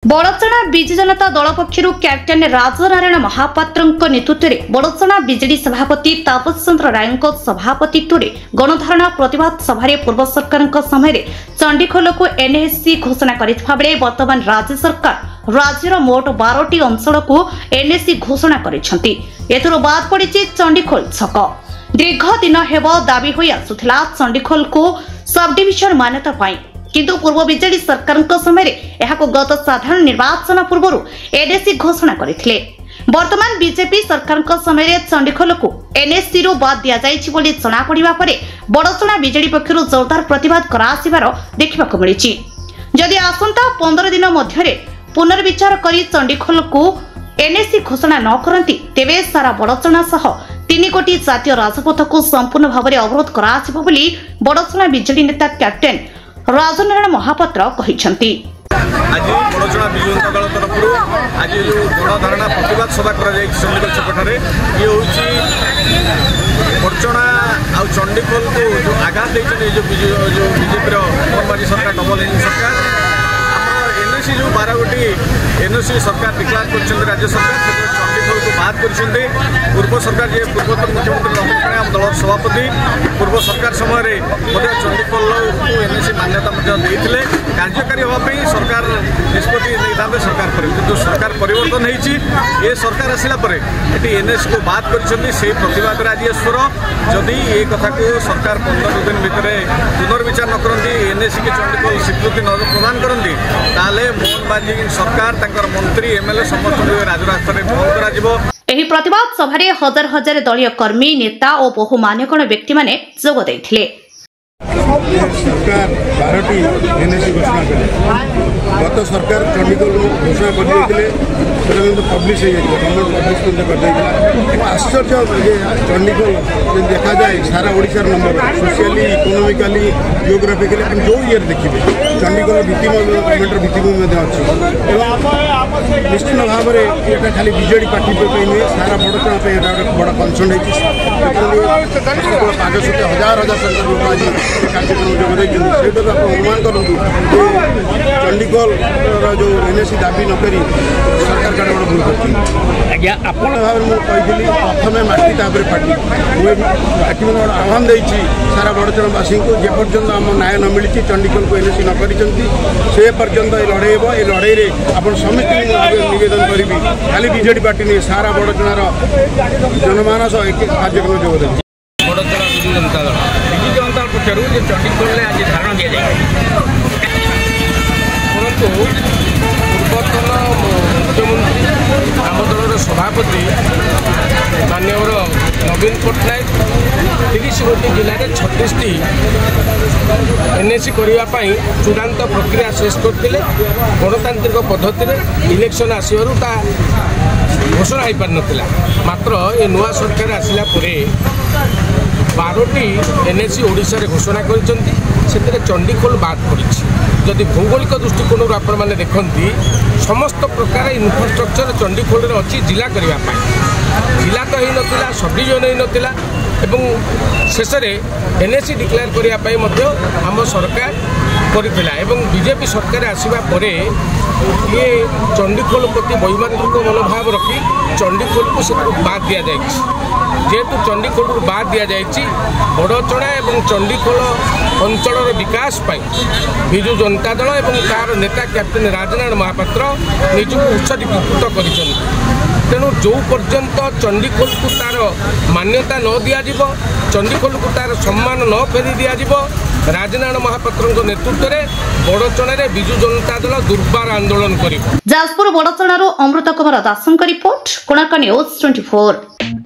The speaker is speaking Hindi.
बड़चणा विजु जनता दल पक्षर कैप्टेन राजनारायण महापात्र नेतृत्व में बड़चणा विजेडी सभापति तापस चंद्र राय सभापतित्व में गणधारणा प्रतिवाद सभा पूर्व सरकार समय चंडीखोल को एनएससी घोषणा करथिबा बेले वर्तमान राज्य सरकार राज्यर मोट 12टी अंचल को एनएससी घोषणा करिसेंती। एथरो बाद पड़ी चंडीखोल छक दीर्घ दिन हेब दाबी होई आसुथिला चंडीखोल को सब डिविजन मान्यता पाई किंतु पूर्व बीजेडी सरकार समय गत साधारण निर्वाचन पूर्व एनएससी घोषणा करथिले। वर्तमान बीजेपी सरकार समय चंडीखोल को एनएससी रू बाद दिया जाइछि बोली जना पड़िबा परे बड़चणा बीजेडी पक्षरु जोरदार प्रतिवाद करासिबार देखिबाक मिलिछि। जदि आसंता 15 दिन मध्यरे पुनर्विचार करी चंडीखोल को एनएससी घोषणा न करंती तेबे सारा बड़चणा सह 3 कोटी जातीय राजपथ को संपूर्ण भाव में अवरोध करासिबो बोली बड़चणा बीजेडी नेता कैप्टेन राजनारायण महापात्र कहिसेंती। आज बड़चणा विजु जनता दल तरफ आज जो गणधारणा प्रतिवाद सभा चंडीखोल छकठारे ये बड़चणा आ चंडीखोल को जो आघात देते जो बीजेपी मोहनबाजी सरकार डबल इंजिन सरकार एनएससी जो 12 गोटी एनएससी सरकार डिक्लेयर कर राज्य सरकार चंडीखोल को बात कर पूर्व सरकार जी पूर्वतन मुख्यमंत्री नवीन पट्टनायक आम दल सभापति पूर्व सरकार समय चंडीखोल को एनएससी मान्यता देते कार्यकारी हाँपाई सरकार निष्पत्ति नहीं सरकार किंतु सरकार परिवर्तन होती सरकार आसला ये एनएससी को बात कर प्रतिवाद आज स्वर जदि ये कथा को सरकार 15 दिन भितर पुनर्विचार न करती एनएससी के चंडीखोल स्वीकृति न प्रदान करती ताले मोहनबाजी सरकार मंत्री एमएलए समस्त राजरास्ता बंद कर एही प्रतिवाद सभारे हजार हजार दलीय कर्मी नेता और बहु मान्यगण व्यक्ति माने जोग दैथिले। सरकार 12टी एनएससी घोषणा कले गत सरकार चंडीखोल घोषणा कर पब्लिश गवर्नमेंट पब्लिश कर आश्चर्य चंडीखोल देखा जाए सारा ओडिशार नंबर सोशियली इकोनोमिकली जियोग्राफिकली जो ईयर देखिए चंडीखोल गवर्नमेंट भित्तिभूमि अच्छी निश्चित भाव में ये खाली बीजेडी पार्टी नुहे सारा बड़चणा बड़ कनसर्न पाग सहित हजार हजार संख्या लोक आज कार्यक्रम जोग अनुमान करूँ चंडीखोल जो एनएससी दाबी नक सरकार का बड़ा भूल कर भाव में कही प्रथम माटी तापर पार्टी पार्टी मैंने गोटे आह्वान देती सारा बड़चणवासी को जेपर्यंत आम न्याय न मिली चंडीखोल को एनएससी न कर पर्यंत लड़े ये लड़े आप समस्त निवेदन करी खाली बीजेडी पार्टी नहीं सारा बड़चणार जनमानस कार्यक्रम जोग दे बड़चणा विजु जनता दल पक्षर चंडीखोल आज धारणा दि जाए पूर्वतन मुख्यमंत्री आम दल सभापति माननीय नवीन पट्टनायक 30 गोटी जिले में 36टी एनएससी करने चूड़ांत प्रक्रिया शेष करते गणतांत्रिक पद्धति इलेक्शन आसवर घोषणा हो पार नाला मात्र ये नुआ सरकार आसला 12टी एनएससी ओडिशा रे घोषणा कर चंडीखोल बाद पड़ी जदि भौगोलिक दृष्टिकोण आपण मैंने देखती समस्त प्रकार इनफ्रास्ट्रक्चर चंडीखोल रे अच्छी जिला करने जिला तो ही नाला सब डिविजन ही नाला एवं शेष में एनएससी डिक्लेयर करने आम सरकार करथिला एवं बीजेपी सरकार आसिबा परे ये चंडीखोल प्रति वैमानिक मनोभाव रखी चंडीखोल को से बाद दि जाए जेहेतु चंडीखोल को बाद दि जाए बड़चणा और चंडीखोल अंचल विकास विजु जनता दल और तार नेता कैप्टेन राजनारायण महापात्र निजक उत्सर्गीकृत कर तेणु जो पर्यंत चंडीखोल को तार मान्यता न दिज्व चंडीखोल को तार सम्मान न फेरी दिज्व राजनारायण महापात्र नेतृत्व में बड़चणा विजु जनता दल दुर्बार आंदोलन कर। जाजपुर बड़चणारू अमृत कुमार दासों रिपोर्ट कोणार्क न्यूज 24।